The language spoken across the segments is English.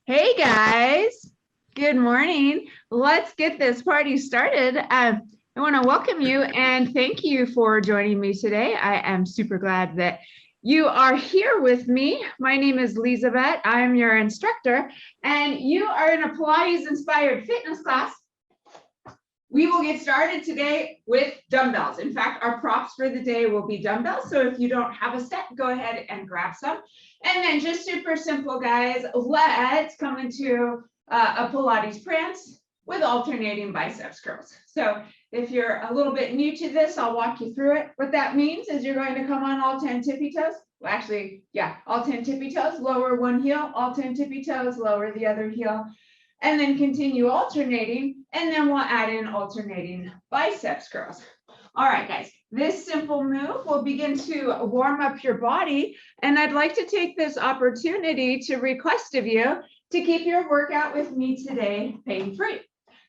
Hey guys, good morning. Let's get this party started. I want to welcome you and thank you for joining me today. I am super glad that you are here with me. My name is Elizabeth. I'm your instructor, and you are in a Pilates inspired fitness class. We will get started today with dumbbells. In fact, our props for the day will be dumbbells. So if you don't have a set, go ahead and grab some. And then just super simple, guys, let's come into a Pilates prance with alternating biceps curls. So if you're a little bit new to this, I'll walk you through it. What that means is you're going to come on all 10 tippy toes. Well, actually, yeah, all 10 tippy toes, lower one heel, all 10 tippy toes, lower the other heel, and then continue alternating, and then we'll add in alternating biceps curls. All right, guys, this simple move will begin to warm up your body, and I'd like to take this opportunity to request of you to keep your workout with me today pain-free.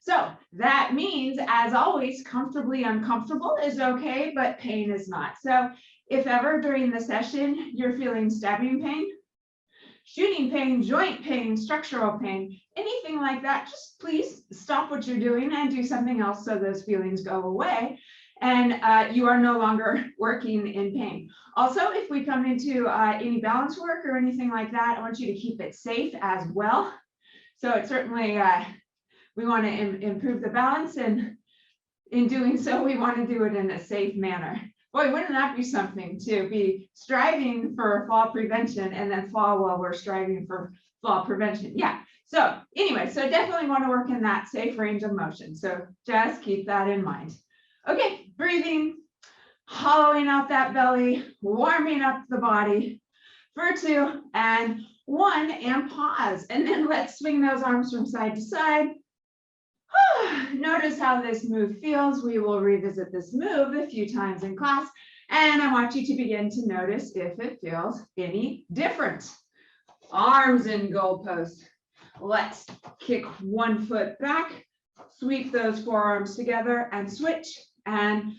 So that means, as always, comfortably uncomfortable is okay, but pain is not. So if ever during the session you're feeling stabbing pain, shooting pain, joint pain, structural pain, anything like that, just please stop what you're doing and do something else so those feelings go away and you are no longer working in pain. Also, if we come into any balance work or anything like that, I want you to keep it safe as well. So it certainly, we want to improve the balance, and in doing so, we want to do it in a safe manner. Boy, wouldn't that be something to be striving for fall prevention and then fall while we're striving for fall prevention? Yeah. So anyway, so definitely want to work in that safe range of motion. So just keep that in mind. Okay, breathing, hollowing out that belly, warming up the body for 2 and 1, and pause. And then let's swing those arms from side to side. Notice how this move feels. We will revisit this move a few times in class, and I want you to begin to notice if it feels any different. Arms in goalpost. Let's kick one foot back, sweep those forearms together, and switch and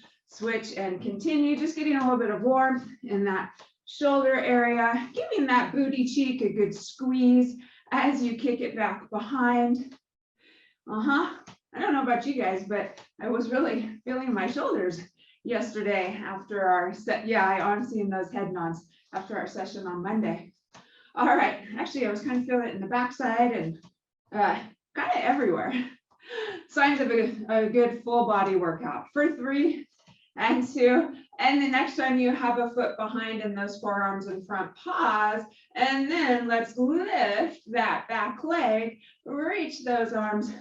continue. Just getting a little bit of warmth in that shoulder area, giving that booty cheek a good squeeze as you kick it back behind. I don't know about you guys, but I was really feeling my shoulders yesterday after our set. Yeah, I honestly in those head nods after our session on Monday. All right, actually, I was kind of feeling it in the backside and kind of everywhere. Signs of a good full body workout for 3 and 2. And the next time you have a foot behind and those forearms in front, pause. And then let's lift that back leg, reach those arms,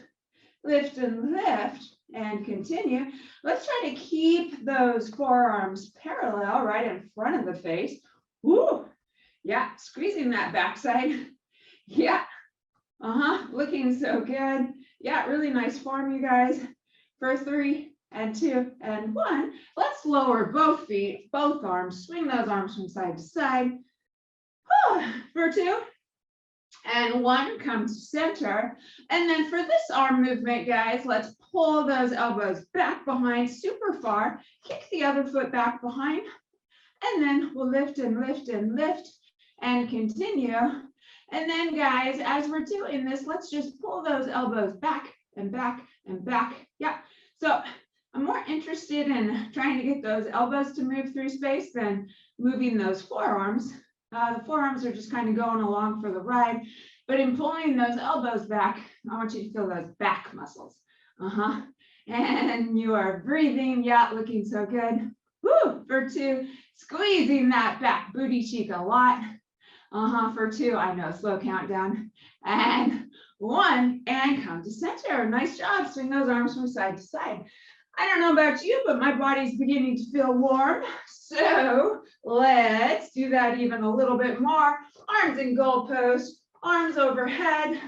lift and lift, and continue. Let's try to keep those forearms parallel right in front of the face. Woo! Yeah, squeezing that backside. Yeah. Looking so good. Yeah, really nice form, you guys. For 3 and 2 and 1. Let's lower both feet, both arms, swing those arms from side to side. For 2 and 1, come to center. And then for this arm movement, guys, let's pull those elbows back behind super far, kick the other foot back behind, and then we'll lift and lift and lift and continue. And then, guys, as we're doing this, let's just pull those elbows back and back and back. Yeah. So I'm more interested in trying to get those elbows to move through space than moving those forearms. The forearms are just kind of going along for the ride, but in pulling those elbows back, I want you to feel those back muscles. And you are breathing. Yeah, looking so good. Woo, for 2, squeezing that back booty cheek a lot. For 2, I know, slow countdown. And 1, and come to center. Nice job. Swing those arms from side to side. I don't know about you, but my body's beginning to feel warm. So let's do that even a little bit more. Arms in goalpost, arms overhead,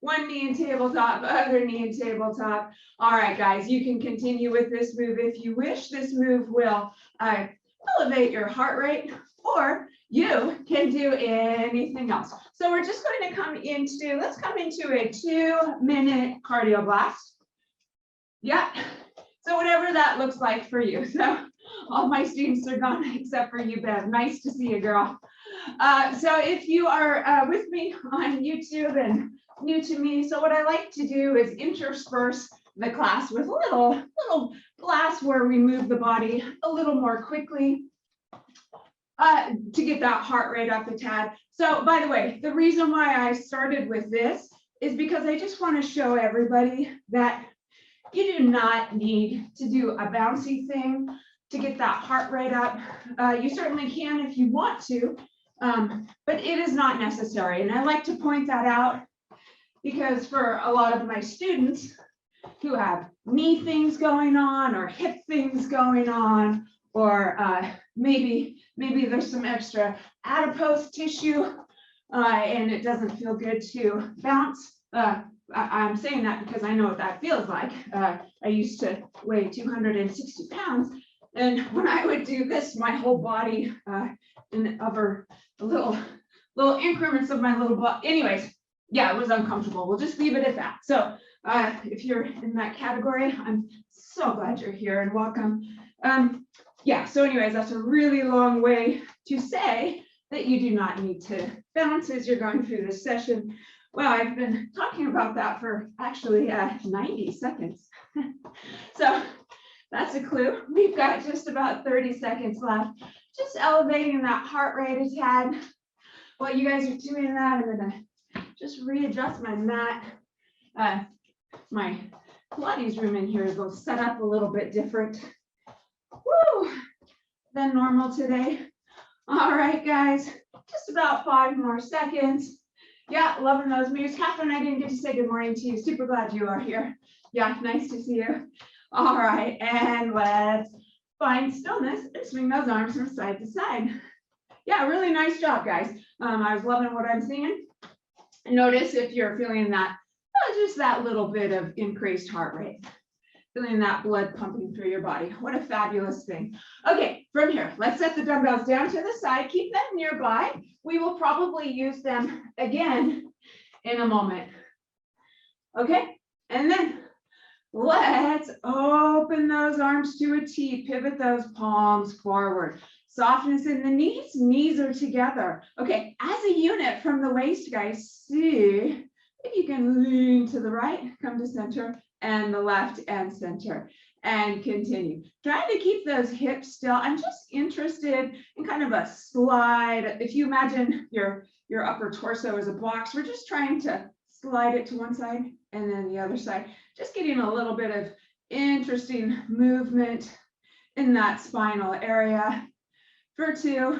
one knee in tabletop, other knee in tabletop. All right, guys, you can continue with this move if you wish. This move will elevate your heart rate, or you can do anything else. So we're just going to come into, let's come into a 2-minute cardio blast. Yeah. So whatever that looks like for you. So all my students are gone except for you, Bev. Nice to see you, girl. So if you are with me on YouTube and new to me, so what I like to do is intersperse the class with a little class where we move the body a little more quickly to get that heart rate up a tad. So by the way, the reason why I started with this is because I just want to show everybody that you do not need to do a bouncy thing to get that heart rate up. You certainly can if you want to, but it is not necessary. And I like to point that out because for a lot of my students who have knee things going on or hip things going on, or maybe there's some extra adipose tissue and it doesn't feel good to bounce. I'm saying that because I know what that feels like. I used to weigh 260 pounds, and when I would do this, my whole body in over little increments of my little body. Anyways, yeah, it was uncomfortable. We'll just leave it at that. So if you're in that category, I'm so glad you're here and welcome. Yeah, so anyways, that's a really long way to say that you do not need to bounce as you're going through this session. Well, I've been talking about that for actually 90 seconds. So that's a clue. We've got just about 30 seconds left. Just elevating that heart rate a tad. While you guys are doing that, I'm gonna just readjust my mat. My Pilates room in here is set up a little bit different. Woo! Than normal today. All right, guys, just about 5 more seconds. Yeah, loving those moves. Catherine, I didn't get to say good morning to you. Super glad you are here. Yeah, nice to see you. All right, and let's find stillness and swing those arms from side to side. Yeah, really nice job, guys. I was loving what I'm seeing. Notice if you're feeling that, just that little bit of increased heart rate. Feeling that blood pumping through your body. What a fabulous thing. Okay, from here, let's set the dumbbells down to the side. Keep them nearby. We will probably use them again in a moment. Okay, and then let's open those arms to a T. Pivot those palms forward. Softness in the knees. Knees are together. Okay, as a unit from the waist, guys, see if you can lean to the right, come to center, and the left and center, and continue. Trying to keep those hips still. I'm just interested in kind of a slide. If you imagine your upper torso as a box, we're just trying to slide it to one side and then the other side. Just getting a little bit of interesting movement in that spinal area. For 2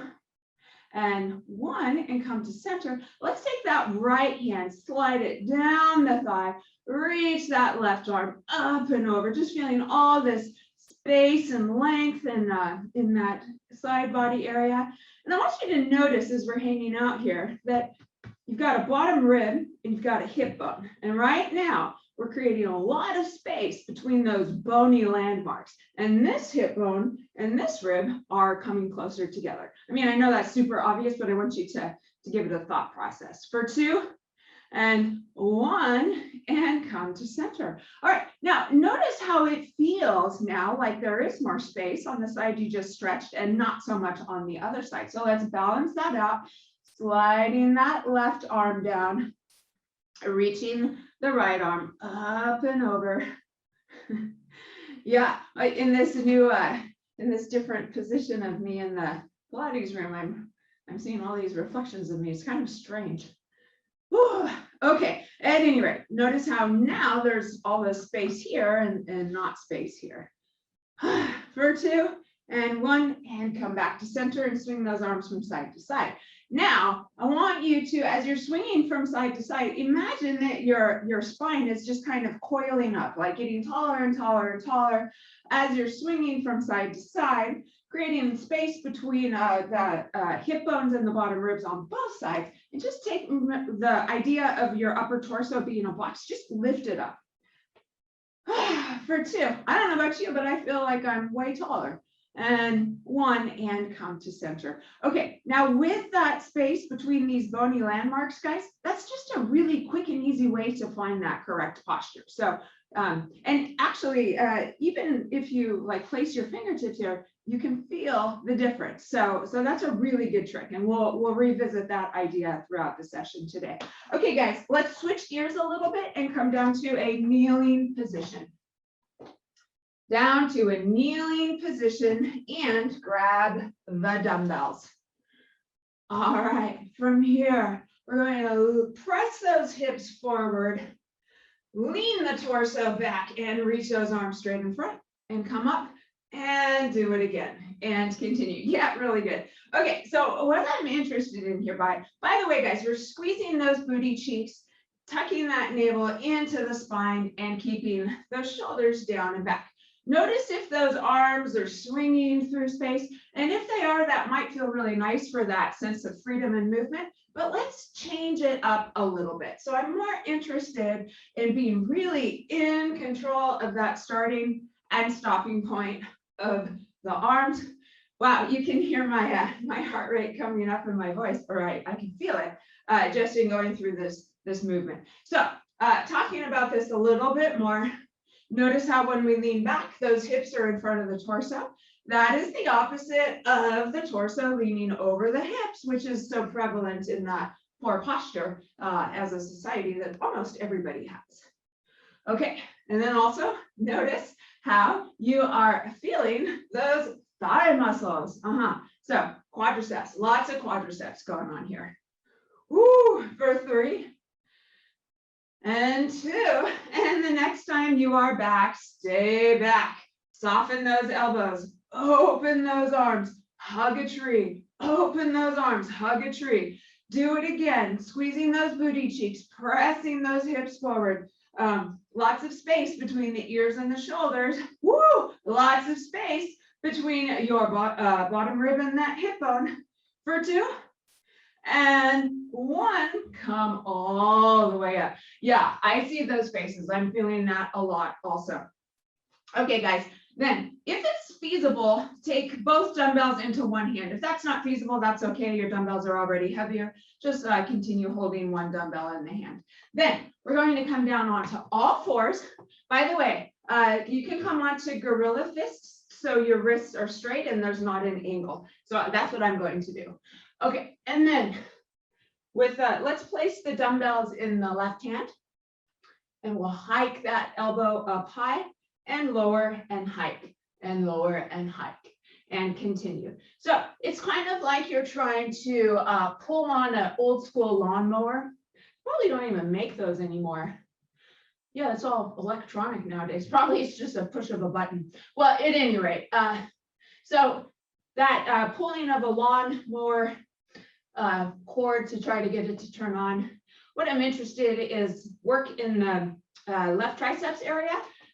and 1, and come to center. Let's take that right hand, slide it down the thigh, reach that left arm up and over, just feeling all this space and length in that side body area. And I want you to notice as we're hanging out here that you've got a bottom rib and you've got a hip bone. And right now, we're creating a lot of space between those bony landmarks. And this hip bone and this rib are coming closer together. I mean, I know that's super obvious, but I want you to give it a thought process. For 2 and 1, and come to center. All right, now notice how it feels now like there is more space on the side you just stretched and not so much on the other side. So let's balance that out, sliding that left arm down, reaching the right arm up and over. Yeah, in this new, in this different position of me in the Pilates room, I'm seeing all these reflections of me. It's kind of strange. Whew. Okay, at any rate, notice how now there's all this space here and not space here. For 2 and 1, and come back to center and swing those arms from side to side. Now, I want you to, as you're swinging from side to side, imagine that your spine is just kind of coiling up, like getting taller and taller and taller as you're swinging from side to side, creating space between the hip bones and the bottom ribs on both sides. And just take the idea of your upper torso being a box, just lift it up. For 2, I don't know about you, but I feel like I'm way taller. And 1, and come to center. Okay, now with that space between these bony landmarks, guys, that's just a really quick and easy way to find that correct posture. So, and actually, even if you like place your fingertips here, you can feel the difference. So that's a really good trick, and we'll revisit that idea throughout the session today. Okay, guys, let's switch gears a little bit and come down to a kneeling position. Down to a kneeling position and grab the dumbbells. All right, from here, we're going to press those hips forward, lean the torso back and reach those arms straight in front and come up and do it again and continue. Yeah, really good. Okay, so what I'm interested in here, by the way, guys, you're squeezing those booty cheeks, tucking that navel into the spine and keeping those shoulders down and back. Notice if those arms are swinging through space, and if they are, that might feel really nice for that sense of freedom and movement, but let's change it up a little bit. So I'm more interested in being really in control of that starting and stopping point of the arms. Wow, you can hear my my heart rate coming up in my voice, or I can feel it just in going through this movement. So talking about this a little bit more, notice how when we lean back, those hips are in front of the torso. That is the opposite of the torso leaning over the hips, which is so prevalent in that poor posture as a society that almost everybody has. Okay, and then also notice how you are feeling those thigh muscles. So quadriceps, lots of quadriceps going on here. Woo, for 3 and 2, and the next time you are back, stay back. Soften those elbows, open those arms, hug a tree, open those arms, hug a tree. Do it again, squeezing those booty cheeks, pressing those hips forward. Lots of space between the ears and the shoulders. Woo! Lots of space between your bottom rib and that hip bone. For 2 and 1, come all the way up. Yeah, I see those faces. I'm feeling that a lot also. Okay, guys, then if it's feasible, take both dumbbells into one hand. If that's not feasible, that's okay. Your dumbbells are already heavier. Just continue holding one dumbbell in the hand. Then we're going to come down onto all fours. By the way, you can come onto gorilla fists so your wrists are straight and there's not an angle. So that's what I'm going to do. Okay, and then with let's place the dumbbells in the left hand, and we'll hike that elbow up high and lower and hike and lower and hike and continue. So it's kind of like you're trying to pull on an old school lawnmower. Probably don't even make those anymore. Yeah, it's all electronic nowadays. Probably it's just a push of a button. Well, at any rate, so that pulling of a lawnmower cord to try to get it to turn on. What I'm interested in is work in the left triceps area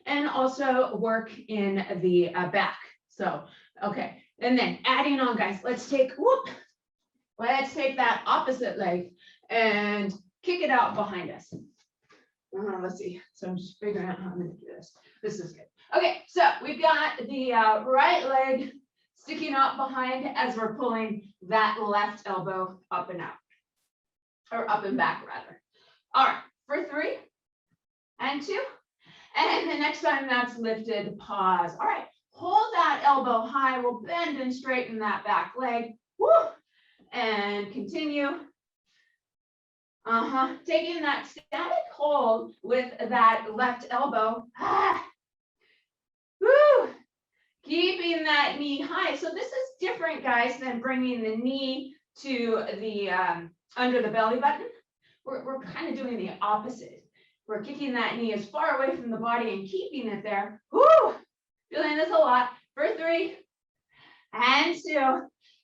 and also work in the back. So, okay. And then adding on, guys, let's take that opposite leg and kick it out behind us. Let's see. So I'm just figuring out how I'm going to do this. This is good. Okay. So we've got the right leg sticking out behind as we're pulling that left elbow up and out, or up and back rather. All right, for 3 and 2, and the next time that's lifted, pause. All right, hold that elbow high. We'll bend and straighten that back leg. Woo! And continue. Taking that static hold with that left elbow. Woo! Keeping that knee high. So this is different, guys, than bringing the knee to the under the belly button. We're kind of doing the opposite. We're kicking that knee as far away from the body and keeping it there. Woo! Feeling this a lot. For 3 and 2.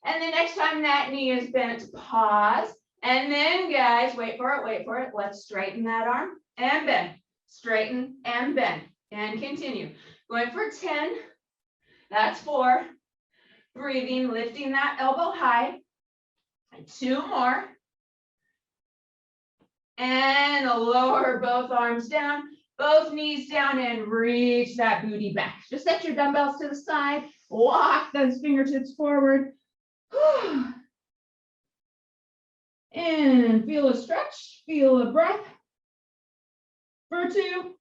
And the next time that knee is bent, pause. And then, guys, wait for it. Let's straighten that arm and bend. Straighten and bend. And continue. Going for 10. That's 4. Breathing, lifting that elbow high. 2 more. And lower both arms down, both knees down, and reach that booty back. Just set your dumbbells to the side. Walk those fingertips forward. And feel a stretch, feel a breath. for 2.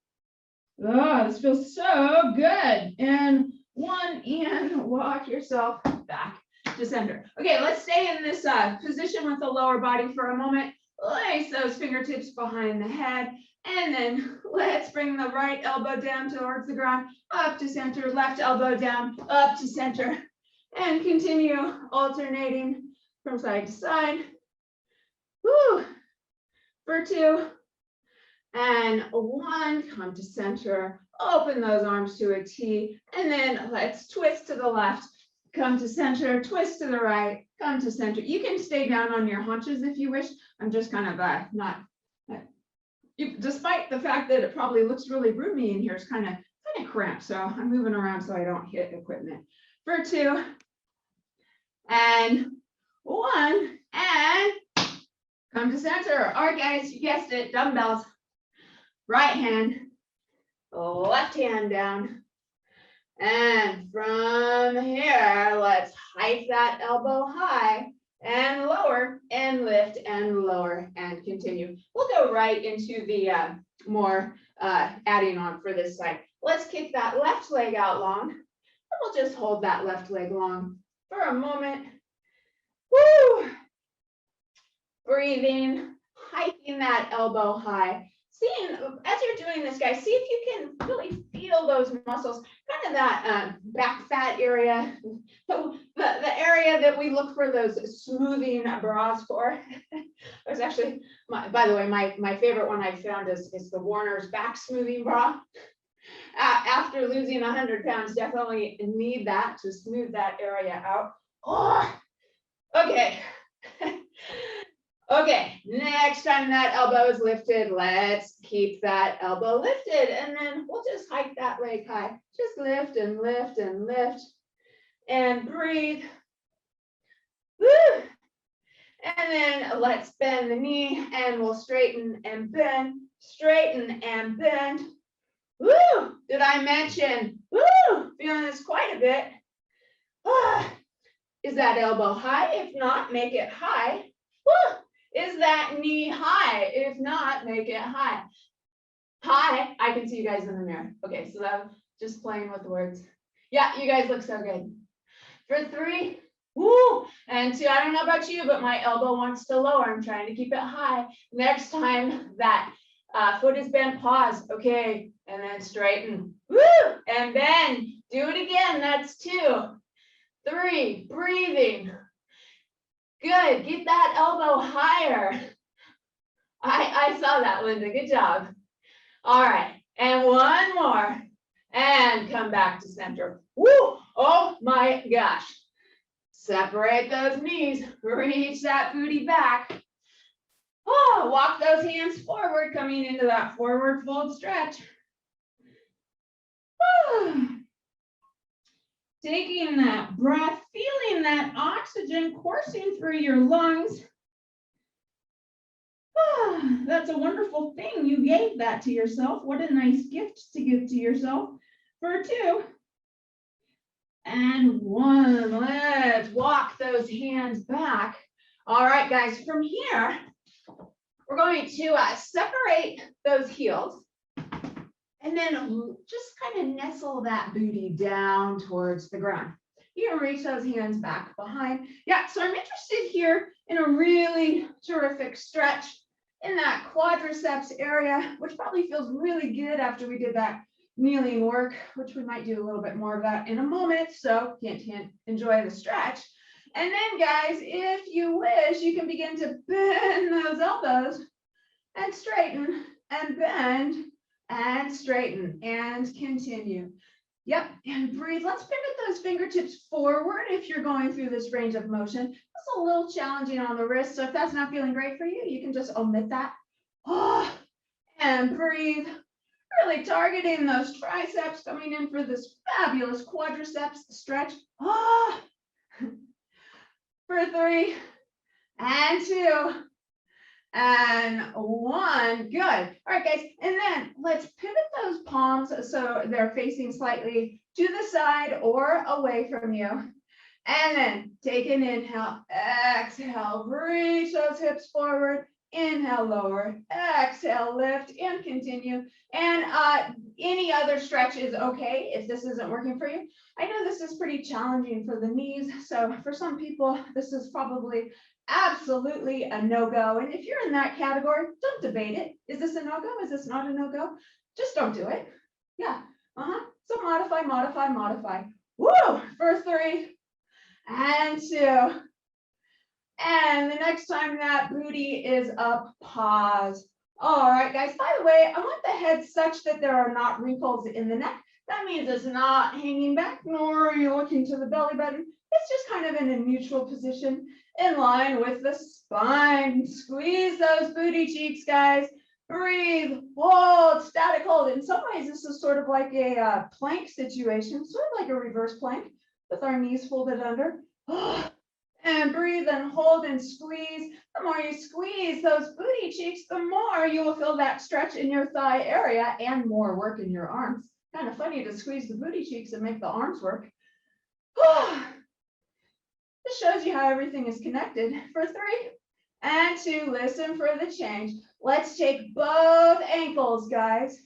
Oh, this feels so good. And 1, and walk yourself back to center. Okay, let's stay in this position with the lower body for a moment. Place those fingertips behind the head. And then let's bring the right elbow down towards the ground, up to center, left elbow down, up to center. And continue alternating from side to side. Woo. For 2. And 1, come to center, open those arms to a T, and then let's twist to the left, come to center, twist to the right, come to center. You can stay down on your haunches if you wish. I'm just kind of despite the fact that it probably looks really roomy in here, it's kind of cramped. So I'm moving around so I don't hit equipment. For 2, and 1, and come to center. All right, guys, you guessed it, dumbbells. Right hand, left hand down. And from here, let's hike that elbow high and lower and lift and lower and continue. We'll go right into the more adding on for this side. Let's kick that left leg out long. And we'll just hold that left leg long for a moment. Woo! Breathing, hiking that elbow high. Seeing, as you're doing this, guys, see if you can really feel those muscles, kind of that back fat area, the area that we look for those smoothing bras for. There's actually, by the way, my favorite one I found is the Warner's back smoothing bra. After losing 100 pounds, definitely need that to smooth that area out. Oh, okay. Okay, next time that elbow is lifted, let's keep that elbow lifted, and then we'll just hike that leg high. Just lift and lift and lift and breathe. Woo! And then let's bend the knee and we'll straighten and bend, straighten and bend. Woo! Did I mention? Woo! Feeling this quite a bit. Is that elbow high? If not, make it high. Woo! Is that knee high? If not, make it high. High. I can see you guys in the mirror. Okay, so that just playing with the words. Yeah, you guys look so good. For 3, woo, and 2. I don't know about you, but my elbow wants to lower. I'm trying to keep it high. Next time that foot is bent, pause. Okay, and then straighten. Woo, and then do it again. That's 2. 3, breathing. Good, get that elbow higher. I saw that, Linda, good job. All right, and 1 more, and come back to center. Woo, oh my gosh. Separate those knees, reach that booty back. Oh, walk those hands forward, coming into that forward fold stretch. Taking that breath, feeling that oxygen coursing through your lungs. That's a wonderful thing. You gave that to yourself. What a nice gift to give to yourself. For 2. And 1. Let's walk those hands back. All right, guys, from here, we're going to separate those heels. And then just kind of nestle that booty down towards the ground. You can reach those hands back behind. Yeah, so I'm interested here in a really terrific stretch in that quadriceps area, which probably feels really good after we did that kneeling work, which we might do a little bit more of that in a moment. So can't enjoy the stretch. And then, guys, if you wish, you can begin to bend those elbows and straighten and bend and straighten and continue. Yep, and breathe. Let's pivot those fingertips forward if you're going through this range of motion. It's a little challenging on the wrist, so if that's not feeling great for you, you can just omit that. And breathe. Really targeting those triceps, coming in for this fabulous quadriceps stretch. For 3 and 2. And 1, good. All right, guys, and then let's pivot those palms so they're facing slightly to the side or away from you. And then take an inhale, exhale, reach those hips forward, Inhale, lower. Exhale, lift, and continue. And any other stretch is okay if this isn't working for you. I know this is pretty challenging for the knees. So for some people, this is probably absolutely a no-go. And if you're in that category, don't debate it. Is this a no-go? Is this not a no-go? Just don't do it. Yeah. So modify, modify, modify. Woo! For 3 and 2. And the next time that booty is up, pause. All right, guys, by the way, I want the head such that there are not wrinkles in the neck. That means it's not hanging back, nor are you looking to the belly button. It's just kind of in a neutral position in line with the spine. Squeeze those booty cheeks, guys. Breathe, hold, static hold. In some ways, this is sort of like a plank situation, sort of like a reverse plank with our knees folded under. And breathe and hold and squeeze. The more you squeeze those booty cheeks, the more you will feel that stretch in your thigh area and more work in your arms. Kind of funny to squeeze the booty cheeks and make the arms work. This shows you how everything is connected. For 3 and 2, listen for the change. Let's take both ankles, guys,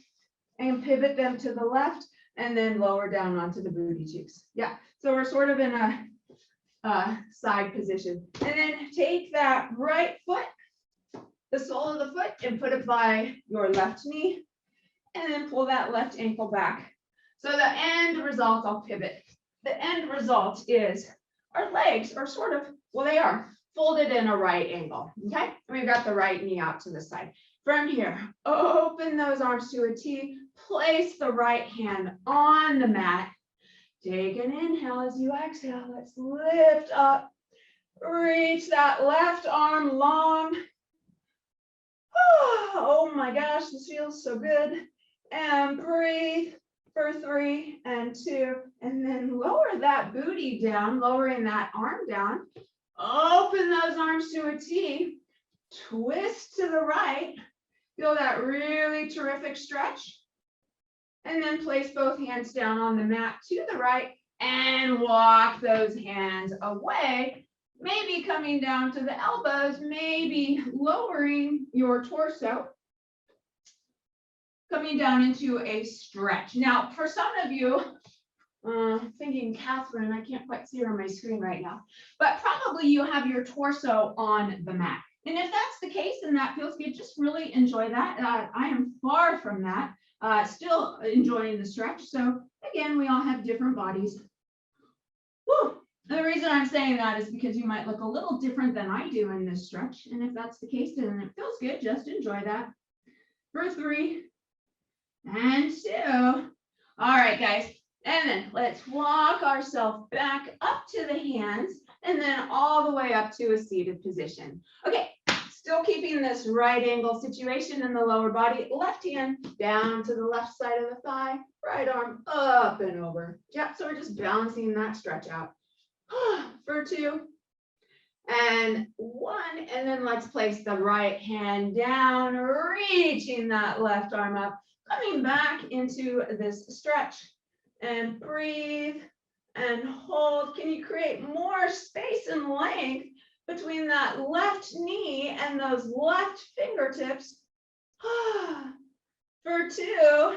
and pivot them to the left and then lower down onto the booty cheeks. Yeah, so we're sort of in a side position. And then take that right foot, the sole of the foot, and put it by your left knee, and then pull that left ankle back. So the end result, I'll pivot. The end result is our legs are sort of, well, they are folded in a right angle, okay? We've got the right knee out to the side. From here, open those arms to a T, place the right hand on the mat. Take an inhale as you exhale. Let's lift up. Reach that left arm long. Oh my gosh, this feels so good. And breathe for 3 and 2. And then lower that booty down, lowering that arm down. Open those arms to a T. Twist to the right. Feel that really terrific stretch. And then place both hands down on the mat to the right and walk those hands away. Maybe coming down to the elbows, maybe lowering your torso. Coming down into a stretch. Now, for some of you, thinking Catherine, I can't quite see her on my screen right now, but probably you have your torso on the mat. And if that's the case and that feels good, just really enjoy that. I am far from that. Still enjoying the stretch. So again, we all have different bodies. Woo. The reason I'm saying that is because you might look a little different than I do in this stretch. And if that's the case, then it feels good. Just enjoy that. For 3 and 2. All right, guys. And then let's walk ourselves back up to the hands and then all the way up to a seated position. Okay. Still keeping this right angle situation in the lower body, left hand down to the left side of the thigh, right arm up and over. Yep, so we're just balancing that stretch out. For 2 and 1, and then let's place the right hand down, reaching that left arm up, coming back into this stretch, and breathe and hold. Can you create more space and length between that left knee and those left fingertips? For 2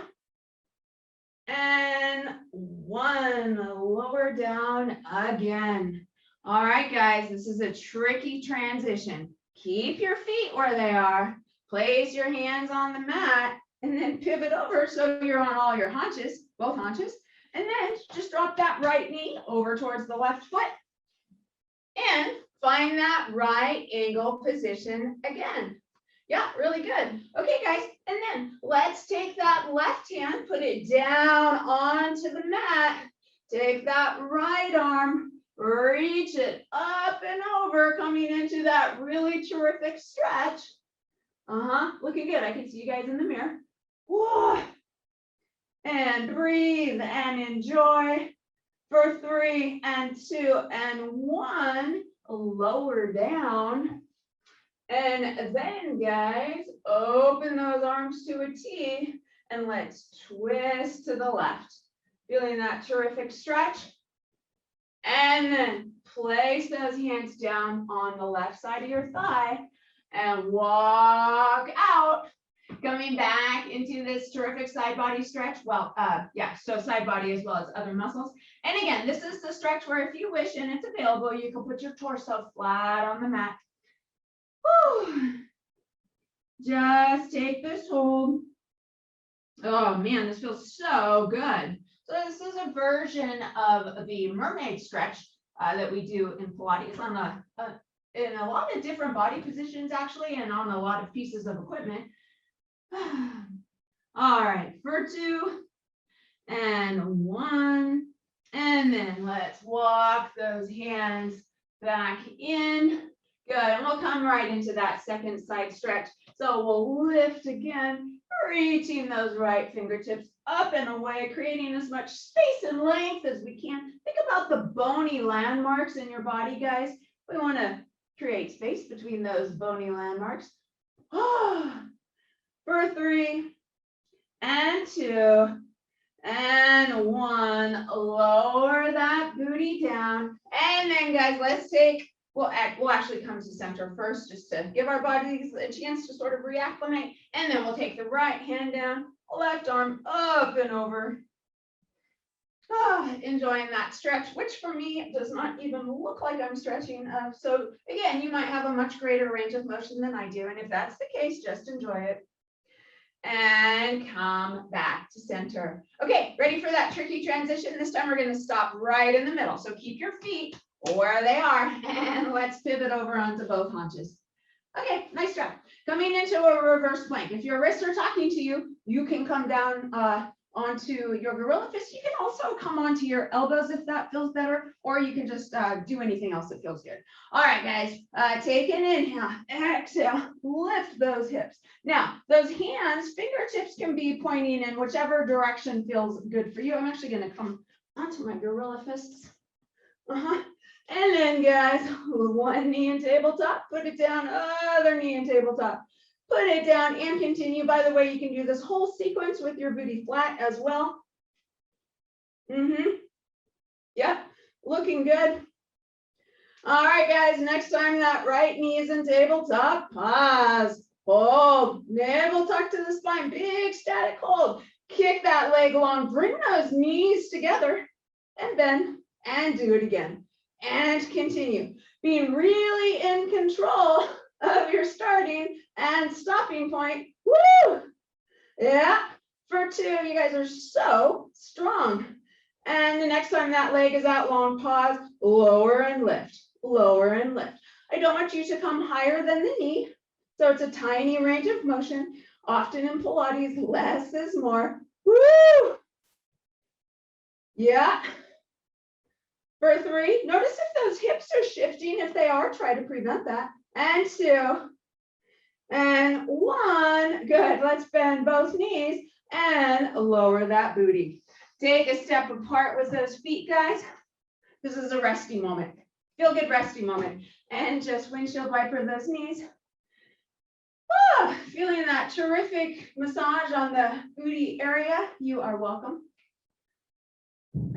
and 1, lower down again. All right, guys, this is a tricky transition. Keep your feet where they are. Place your hands on the mat and then pivot over so you're on all your haunches, both haunches. And then just drop that right knee over towards the left foot and find that right angle position again. Yeah, really good. Okay, guys, and then let's take that left hand, put it down onto the mat. Take that right arm, reach it up and over, coming into that really terrific stretch. Looking good. I can see you guys in the mirror. Whoa. And breathe and enjoy. For 3 and 2 and 1, lower down. And then, guys, open those arms to a T and let's twist to the left. Feeling that terrific stretch. And then place those hands down on the left side of your thigh and walk out. Coming back into this terrific side body stretch. Well, yeah, so side body as well as other muscles. And again, this is the stretch where if you wish and it's available, you can put your torso flat on the mat. Whew. Just take this hold. Oh man, this feels so good. So this is a version of the mermaid stretch that we do in Pilates on in a lot of different body positions actually, and on a lot of pieces of equipment. All right, for 2 and 1, and then let's walk those hands back in. Good, and we'll come right into that second side stretch. So we'll lift again, reaching those right fingertips up and away, creating as much space and length as we can. Think about the bony landmarks in your body, guys. We want to create space between those bony landmarks. For 3 and 2 and 1, lower that booty down. And then guys, let's take, we'll actually come to center first just to give our bodies a chance to sort of reacclimate. And then we'll take the right hand down, left arm up and over. Enjoying that stretch, which for me does not even look like I'm stretching. So again, you might have a much greater range of motion than I do. And if that's the case, just enjoy it. And come back to center. Okay, ready for that tricky transition? This time we're going to stop right in the middle. So keep your feet where they are and let's pivot over onto both haunches. Okay, nice job. Coming into a reverse plank. If your wrists are talking to you, you can come down onto your gorilla fist. You can also come onto your elbows if that feels better, or you can just do anything else that feels good. All right, guys, take an inhale, exhale, lift those hips. Now, those hands, fingertips can be pointing in whichever direction feels good for you. I'm actually going to come onto my gorilla fists. And then, guys, one knee in tabletop, put it down, other knee in tabletop. Put it down and continue. By the way, you can do this whole sequence with your booty flat as well. Yep, looking good. All right, guys, next time that right knee is in tabletop, pause, hold, navel tuck to the spine, big static hold. Kick that leg long, bring those knees together, and bend, and do it again. And continue. Being really in control of your starting and stopping point. Woo! Yeah, for 2, you guys are so strong. And the next time that leg is out long, pause, lower and lift, lower and lift. I don't want you to come higher than the knee. So it's a tiny range of motion. Often in Pilates, less is more. Woo! Yeah. For 3, notice if those hips are shifting. If they are, try to prevent that. And 2, and 1. Good. Let's bend both knees and lower that booty. Take a step apart with those feet, guys. This is a resting moment. Feel good resting moment. And just windshield wiper those knees. Feeling that terrific massage on the booty area. You are welcome.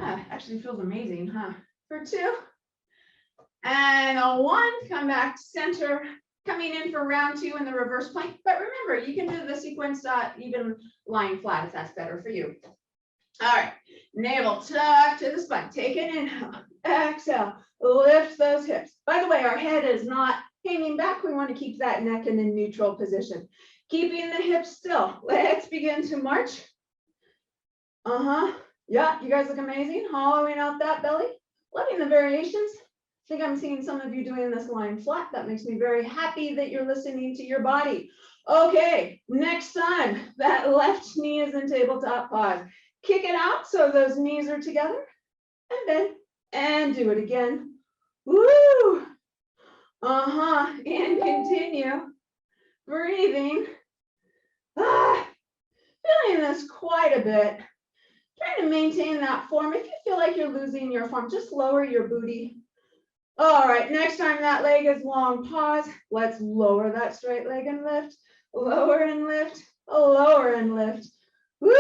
Actually feels amazing, huh? For 2. And a 1, come back to center, coming in for round 2 in the reverse plank. But remember, you can do the sequence even lying flat if that's better for you. All right, navel tuck to the spine. Take an inhale, exhale, lift those hips. By the way, our head is not hanging back. We want to keep that neck in a neutral position. Keeping the hips still. Let's begin to march. Yeah, you guys look amazing. Hollowing out that belly. Loving the variations. I think I'm seeing some of you doing this lying flat. That makes me very happy that you're listening to your body. Okay, next time that left knee is in tabletop, pause. Kick it out so those knees are together. And bend. And do it again. Woo! And continue. Breathing. Feeling this quite a bit. Trying to maintain that form. If you feel like you're losing your form, just lower your booty. All right, next time that leg is long, pause. Let's lower that straight leg and lift. Lower and lift. Lower and lift. Woo!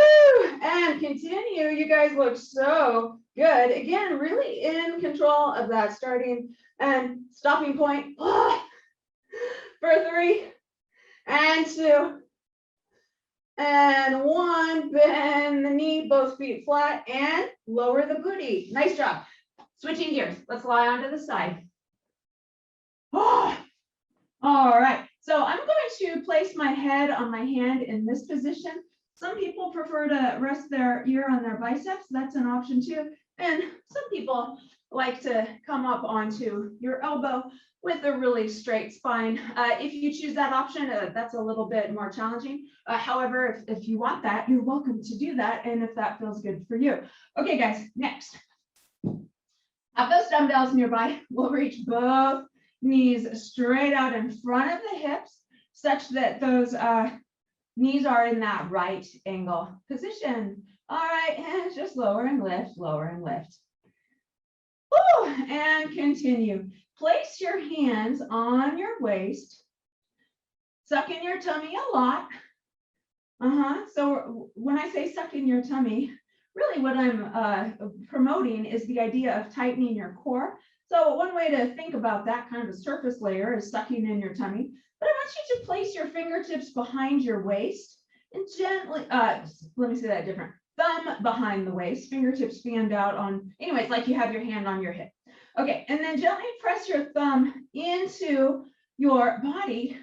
And continue. You guys look so good. Again, really in control of that starting and stopping point. for 3 and 2 and 1. Bend the knee, both feet flat, and lower the booty. Nice job. Switching gears. Let's lie onto the side. Oh, all right. So I'm going to place my head on my hand in this position. Some people prefer to rest their ear on their biceps. That's an option too. And some people like to come up onto your elbow with a really straight spine. If you choose that option, that's a little bit more challenging. However, if you want that, you're welcome to do that. And if that feels good for you. Okay, guys, next. Have those dumbbells nearby. We'll reach both knees straight out in front of the hips, such that those knees are in that right angle position. All right, and just lower and lift, lower and lift. Woo, and continue. Place your hands on your waist. Suck in your tummy a lot. So when I say suck in your tummy, really what I'm promoting is the idea of tightening your core. So one way to think about that kind of a surface layer is sucking in your tummy. But I want you to place your fingertips behind your waist and gently, let me say that different. Thumb behind the waist, fingertips fanned out on, anyways, like you have your hand on your hip. Okay, and then gently press your thumb into your body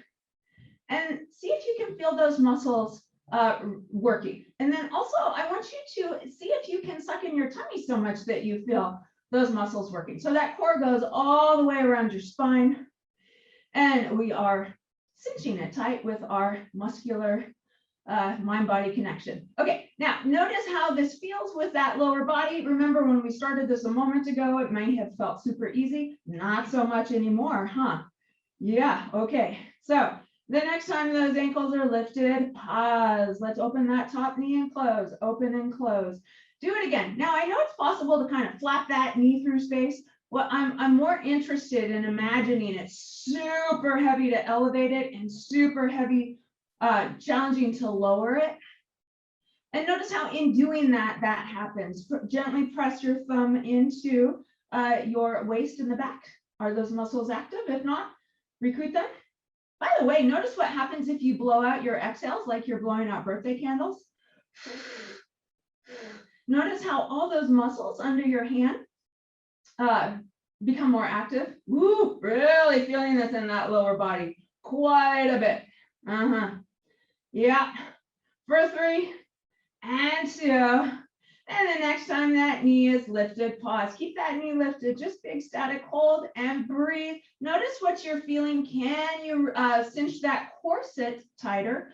and see if you can feel those muscles working. And then also, I want you to see if you can suck in your tummy so much that you feel those muscles working. So that core goes all the way around your spine, and we are cinching it tight with our muscular mind-body connection. Okay, now notice how this feels with that lower body. Remember when we started this a moment ago, it may have felt super easy. Not so much anymore, huh? Yeah, okay. So the next time those ankles are lifted, pause. Let's open that top knee and close, open and close. Do it again. Now I know it's possible to kind of flap that knee through space. Well, I'm more interested in imagining it super heavy to elevate it and super heavy, challenging to lower it. And notice how in doing that, that happens. Gently press your thumb into your waist in the back. Are those muscles active? If not, recruit them. By the way, notice what happens if you blow out your exhales like you're blowing out birthday candles. Notice how all those muscles under your hand become more active. Woo, really feeling this in that lower body quite a bit. Yeah, for 3 and 2. And the next time that knee is lifted, pause. Keep that knee lifted, just big static hold and breathe. Notice what you're feeling. Can you cinch that corset tighter?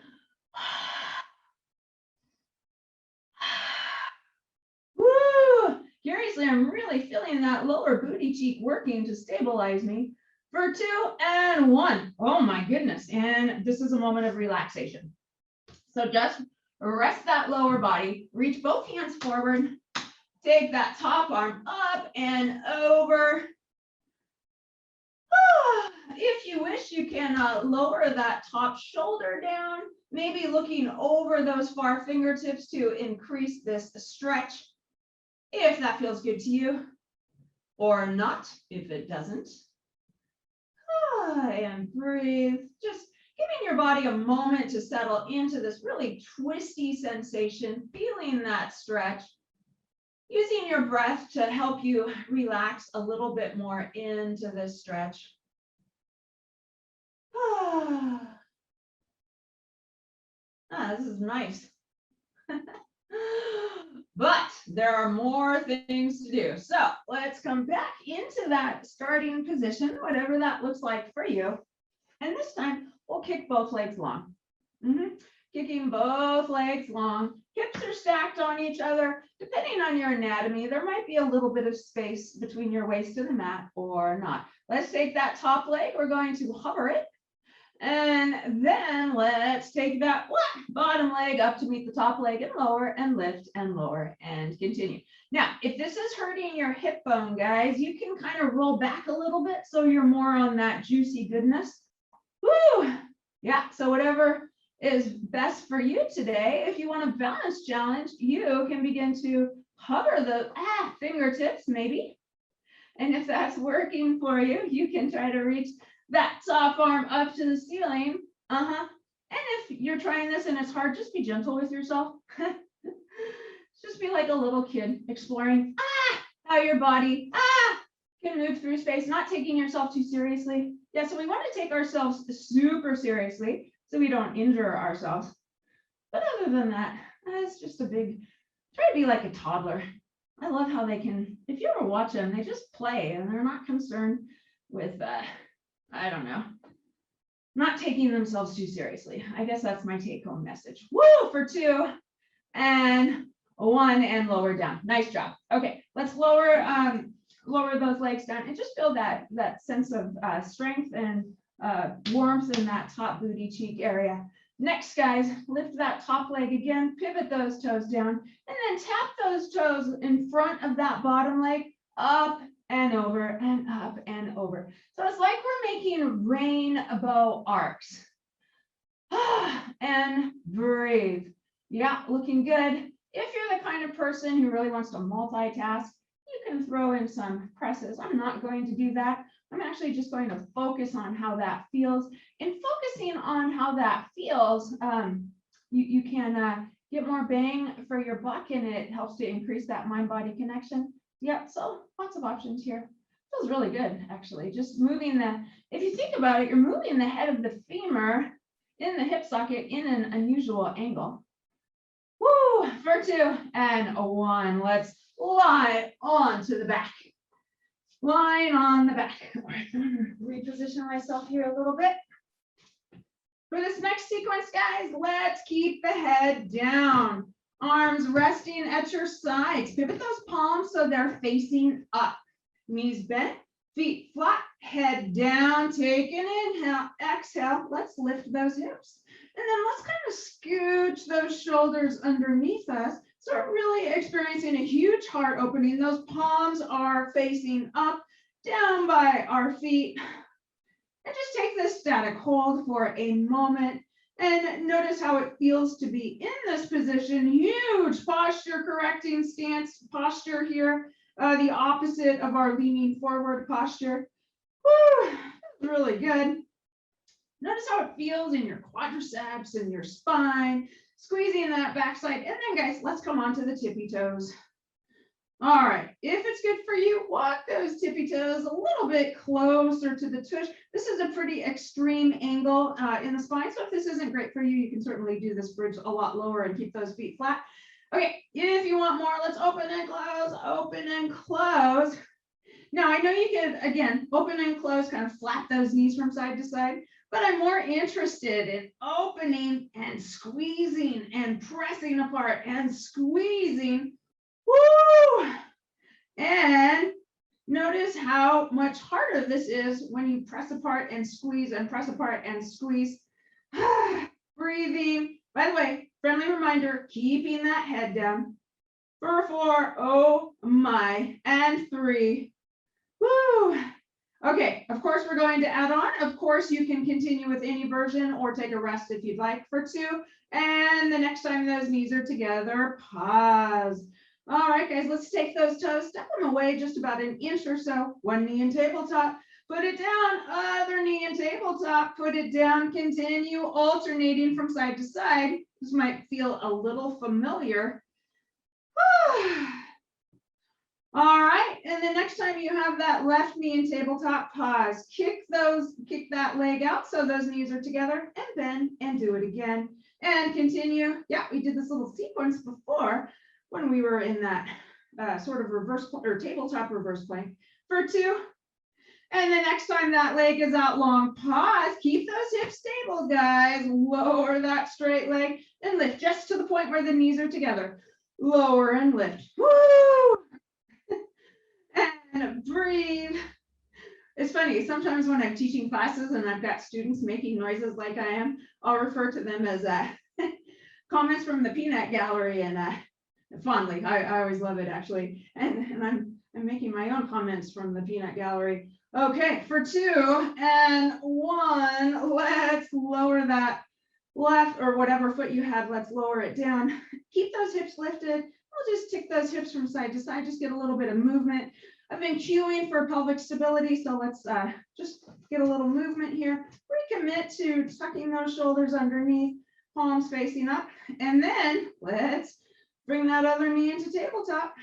Woo! Curiously, I'm really feeling that lower booty cheek working to stabilize me. For 2 and 1. Oh my goodness. And this is a moment of relaxation. So just rest that lower body, reach both hands forward, take that top arm up and over. If you wish, you can lower that top shoulder down, maybe looking over those far fingertips to increase this stretch, if that feels good to you, or not, if it doesn't. And breathe, just giving your body a moment to settle into this really twisty sensation, feeling that stretch, using your breath to help you relax a little bit more into this stretch. This is nice. But there are more things to do. So let's come back into that starting position, whatever that looks like for you. And this time we'll kick both legs long. Kicking both legs long. Hips are stacked on each other. Depending on your anatomy, there might be a little bit of space between your waist and the mat or not. Let's take that top leg. We're going to hover it. And then let's take that bottom leg up to meet the top leg and lower and lift and lower and continue. Now, if this is hurting your hip bone, guys, you can kind of roll back a little bit so you're more on that juicy goodness. Woo! Yeah, so whatever is best for you today. If you want a balance challenge, you can begin to hover the fingertips maybe. And if that's working for you, you can try to reach that top arm up to the ceiling. And if you're trying this and it's hard, just be gentle with yourself. Just be like a little kid exploring how your body can move through space, not taking yourself too seriously. Yeah, so we want to take ourselves super seriously so we don't injure ourselves. But other than that, it's just try to be like a toddler. I love how they can, if you ever watch them, they just play and they're not concerned with, I don't know, not taking themselves too seriously. I guess that's my take home message. Woo, for 2 and 1 and lower down. Nice job. Okay, let's lower those legs down and just feel that sense of strength and warmth in that top booty cheek area. Next, guys, lift that top leg again, pivot those toes down, and then tap those toes in front of that bottom leg, up and over and up and over. So it's like we're making rainbow arcs. And breathe. Yeah, looking good. If you're the kind of person who really wants to multitask, you can throw in some presses. I'm not going to do that. I'm actually just going to focus on how that feels. And focusing on how that feels, you can get more bang for your buck, and it helps to increase that mind-body connection. Yep, so lots of options here. Feels really good, actually. Just moving if you think about it, you're moving the head of the femur in the hip socket in an unusual angle. Woo, for 2 and 1. Let's lie onto the back. Lying on the back. Reposition myself here a little bit. For this next sequence, guys, let's keep the head down. Arms resting at your sides. Pivot those palms so they're facing up. Knees bent, feet flat, head down. Take an inhale, exhale. Let's lift those hips. And then let's kind of scooch those shoulders underneath us. So we're really experiencing a huge heart opening. Those palms are facing up, down by our feet. And just take this static hold for a moment and notice how it feels to be in this position. Huge posture correcting stance posture here. The opposite of our leaning forward posture. Woo, really good. Notice how it feels in your quadriceps and your spine, squeezing that backside. And then, guys, let's come on to the tippy toes. All right, if it's good for you, walk those tippy toes a little bit closer to the tush. This is a pretty extreme angle in the spine, so if this isn't great for you, you can certainly do this bridge a lot lower and keep those feet flat. Okay, if you want more, let's open and close, open and close. Now, I know you can, again, open and close, kind of flap those knees from side to side, but I'm more interested in opening and squeezing and pressing apart and squeezing. Woo! And notice how much harder this is when you press apart and squeeze and press apart and squeeze. Breathing. By the way, friendly reminder, keeping that head down. For 4, oh my, and 3. Woo! Okay, of course, we're going to add on. Of course, you can continue with any version or take a rest if you'd like for 2. And the next time those knees are together, pause. All right, guys, let's take those toes, step them away just about an inch or so. One knee in tabletop, put it down, other knee in tabletop, put it down, continue alternating from side to side. This might feel a little familiar. All right, and the next time you have that left knee in tabletop, pause, kick that leg out so those knees are together, and bend and do it again. And continue. Yeah, we did this little sequence before when we were in that sort of reverse or tabletop reverse plank for 2. And the next time that leg is out long, pause, keep those hips stable, guys. Lower that straight leg and lift just to the point where the knees are together. Lower and lift. Woo! And breathe. It's funny, sometimes when I'm teaching classes and I've got students making noises like I am, I'll refer to them as comments from the peanut gallery, and fondly. I always love it, actually. And I'm making my own comments from the peanut gallery. Okay, for 2 and 1, let's lower that left or whatever foot you have, let's lower it down. Keep those hips lifted. We'll just tick those hips from side to side, just get a little bit of movement. I've been cueing for pelvic stability, so let's just get a little movement here. Recommit to tucking those shoulders underneath, palms facing up, and then let's bring that other knee into tabletop.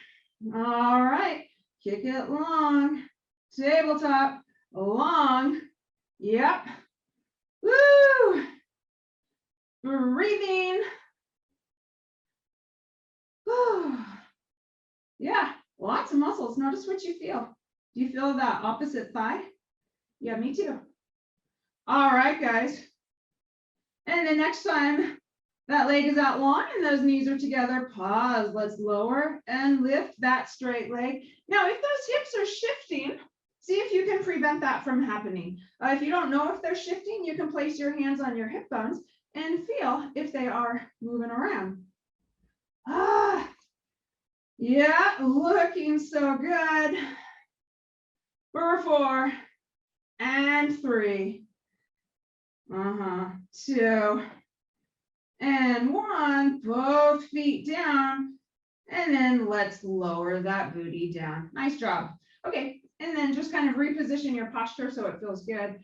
All right, kick it long, tabletop, long, yep. Woo! Breathing. Whew. Yeah, lots of muscles. Notice what you feel. Do you feel that opposite thigh? Yeah, me too. All right, guys. And the next time that leg is out long and those knees are together, pause. Let's lower and lift that straight leg. Now, if those hips are shifting, see if you can prevent that from happening. If you don't know if they're shifting, you can place your hands on your hip bones and feel if they are moving around. Ah, yeah, looking so good. For 4 and 3. 2 and 1. Both feet down. And then let's lower that booty down. Nice job. Okay, and then just kind of reposition your posture so it feels good.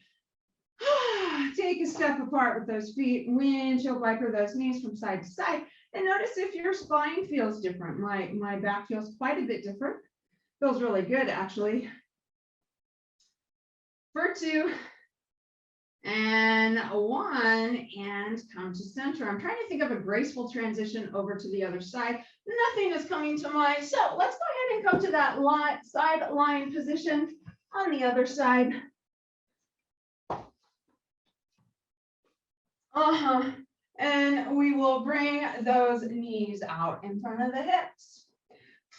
Take a step apart with those feet, windshield wiper those knees from side to side, and notice if your spine feels different. My back feels quite a bit different. Feels really good, actually. For 2 and 1, and come to center. I'm trying to think of a graceful transition over to the other side. Nothing is coming to mind. So let's go ahead and come to that side lying position on the other side. And we will bring those knees out in front of the hips.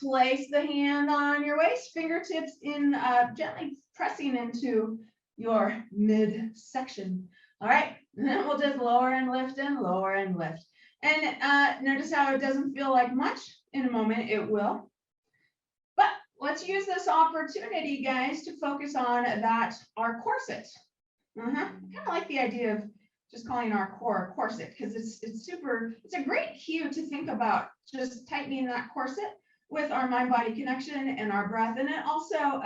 Place the hand on your waist, fingertips in, gently pressing into your midsection. All right, and then we'll just lower and lift and lower and lift. And notice how it doesn't feel like much. In a moment, it will. But let's use this opportunity, guys, to focus on our corset. I kind of like the idea of just calling our core a corset because it's a great cue to think about just tightening that corset with our mind-body connection and our breath. And it also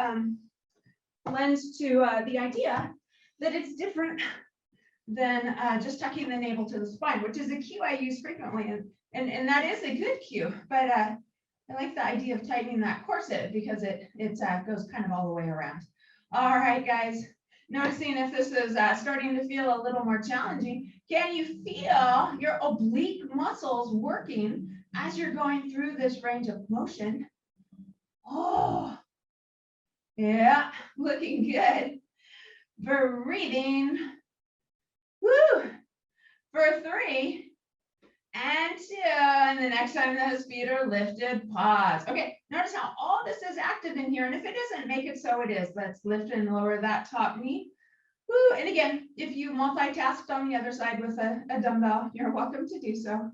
lends to the idea that it's different than just tucking the navel to the spine, which is a cue I use frequently. And that is a good cue, but I like the idea of tightening that corset because it goes kind of all the way around. All right, guys. Noticing if this is starting to feel a little more challenging, can you feel your oblique muscles working as you're going through this range of motion? Oh, yeah, looking good. Breathing. Woo. For 3 and 2. And the next time those feet are lifted, pause. Okay, notice how all this is active in here. And if it isn't, make it so it is. Let's lift and lower that top knee. Woo. And again, if you multitasked on the other side with a dumbbell, you're welcome to do so.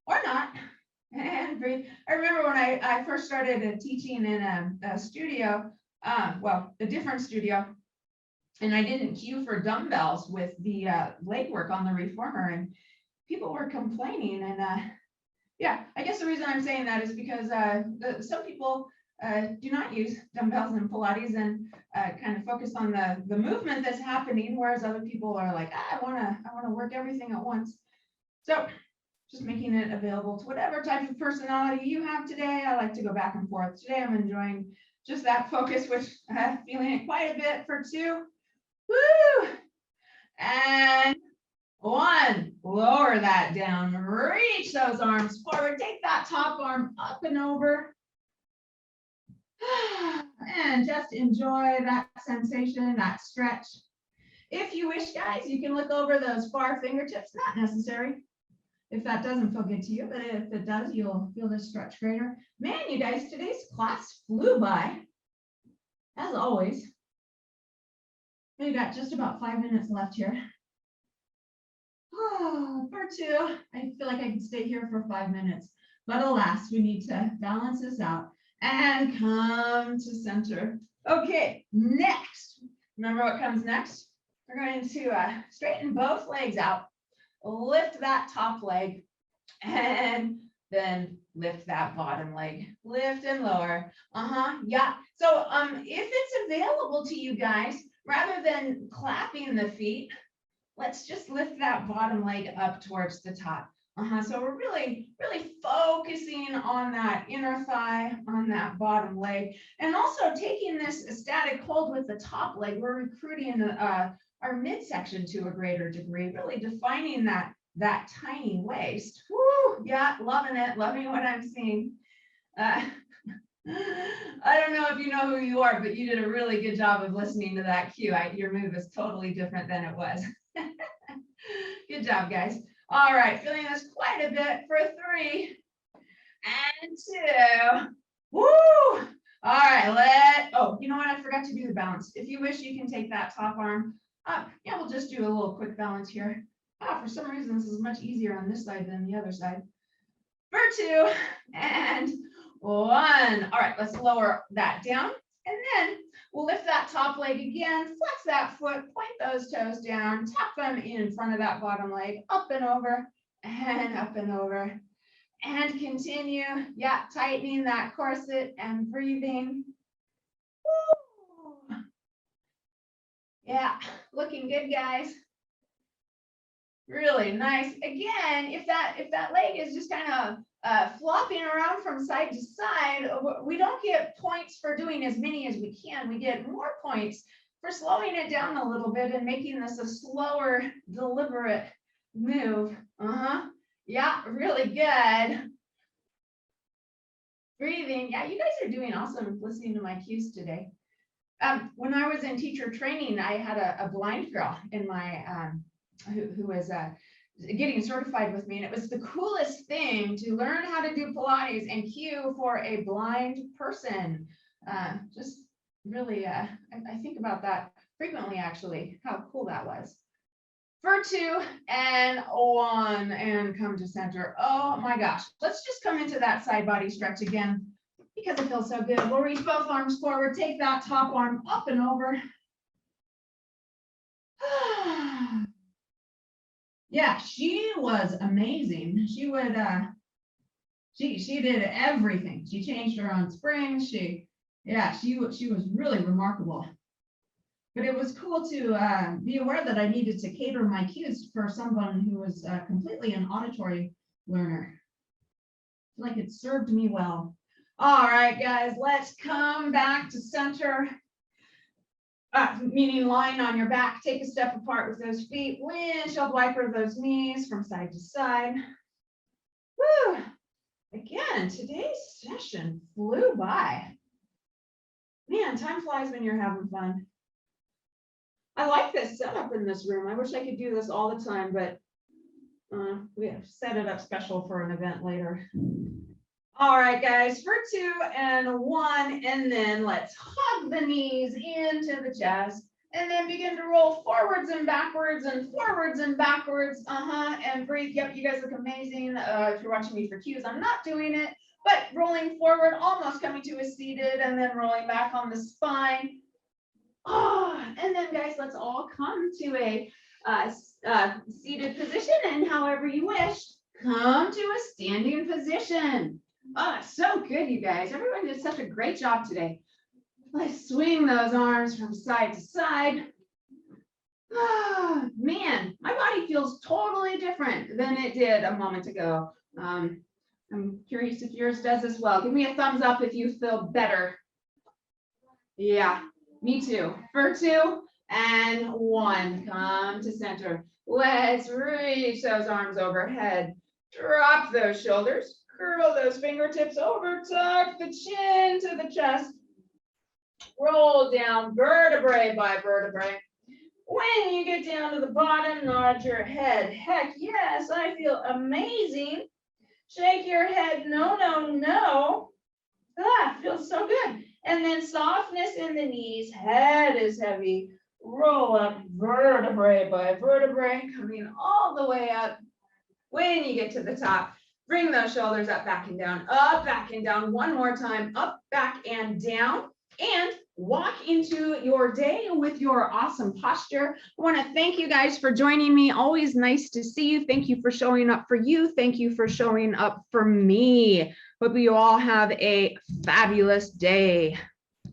Or not. And breathe. I remember when I first started teaching in a studio, well, a different studio, and I didn't cue for dumbbells with the leg work on the reformer, and people were complaining. And yeah, I guess the reason I'm saying that is because some people do not use dumbbells in Pilates and kind of focus on the movement that's happening, whereas other people are like, I wanna work everything at once. So just making it available to whatever type of personality you have today. I like to go back and forth. Today I'm enjoying just that focus, which I'm feeling it quite a bit for 2. Woo! And 1, lower that down, reach those arms forward, take that top arm up and over. And just enjoy that sensation, that stretch. If you wish, guys, you can look over those far fingertips, not necessary if that doesn't feel good to you, but if it does, you'll feel the stretch greater. Man, you guys, today's class flew by, as always. We've got just about 5 minutes left here. Oh, for 2, I feel like I can stay here for 5 minutes, but alas, we need to balance this out and come to center. Okay, next, remember what comes next? We're going to straighten both legs out, lift that top leg, and then lift that bottom leg, lift and lower. Yeah. So if it's available to you guys, rather than clapping the feet, let's just lift that bottom leg up towards the top. So we're really focusing on that inner thigh, on that bottom leg, and also taking this static hold with the top leg. We're recruiting our midsection to a greater degree, really defining that tiny waist. Woo, yeah, loving it, loving what I'm seeing. I don't know if you know who you are, but you did a really good job of listening to that cue. Your move is totally different than it was. Good job, guys. All right, feeling this quite a bit for 3 and 2. Woo! All right, oh, you know what? I forgot to do the balance. If you wish, you can take that top arm up. Yeah, we'll just do a little quick balance here. For some reason, this is much easier on this side than the other side. For 2 and 1. All right, let's lower that down. And then we'll lift that top leg again, flex that foot, point those toes down, tap them in front of that bottom leg, up and over, and continue. Yeah, tightening that corset and breathing. Woo. Yeah, looking good, guys. Really nice. Again, if that leg is just kind of flopping around from side to side, we don't get points for doing as many as we can. We get more points for slowing it down a little bit and making this a slower, deliberate move. Yeah, really good. Breathing. Yeah, you guys are doing awesome listening to my cues today. When I was in teacher training, I had a blind girl in my who was getting certified with me, and it was the coolest thing to learn how to do Pilates and cue for a blind person. Just really, I think about that frequently, actually, how cool that was. For 2 and 1, and come to center. Oh my gosh, let's just come into that side body stretch again, because it feels so good. We'll reach both arms forward, take that top arm up and over. Yeah, she was amazing. She would, she did everything. She changed her own springs. She was really remarkable. But it was cool to be aware that I needed to cater my cues for someone who was completely an auditory learner. I feel like it served me well. All right, guys, let's come back to center. Meaning lying on your back, take a step apart with those feet, windshield wiper those knees from side to side. Woo. Again, today's session flew by. Man, time flies when you're having fun. I like this setup in this room. I wish I could do this all the time, but we have set it up special for an event later. All right, guys, for 2 and 1, and then let's hug the knees into the chest, and then begin to roll forwards and backwards and forwards and backwards. And breathe. Yep, you guys look amazing. If you're watching me for cues, I'm not doing it, but rolling forward, almost coming to a seated, and then rolling back on the spine. And then, guys, let's all come to a seated position, and however you wish, come to a standing position. So good, you guys. Everyone did such a great job today. Let's swing those arms from side to side. Man, my body feels totally different than it did a moment ago. I'm curious if yours does as well. Give me a thumbs up if you feel better. Yeah, me too. For 2 and 1, come to center. Let's reach those arms overhead. Drop those shoulders. Curl those fingertips over, tuck the chin to the chest. Roll down vertebrae by vertebrae. When you get down to the bottom, nod your head. Heck yes, I feel amazing. Shake your head, no, no, no. Feels so good. And then softness in the knees, head is heavy. Roll up vertebrae by vertebrae, coming all the way up. When you get to the top, bring those shoulders up, back and down, one more time, up, back, and down. and walk into your day with your awesome posture. I want to thank you guys for joining me. Always nice to see you. Thank you for showing up for you. Thank you for showing up for me. Hope you all have a fabulous day.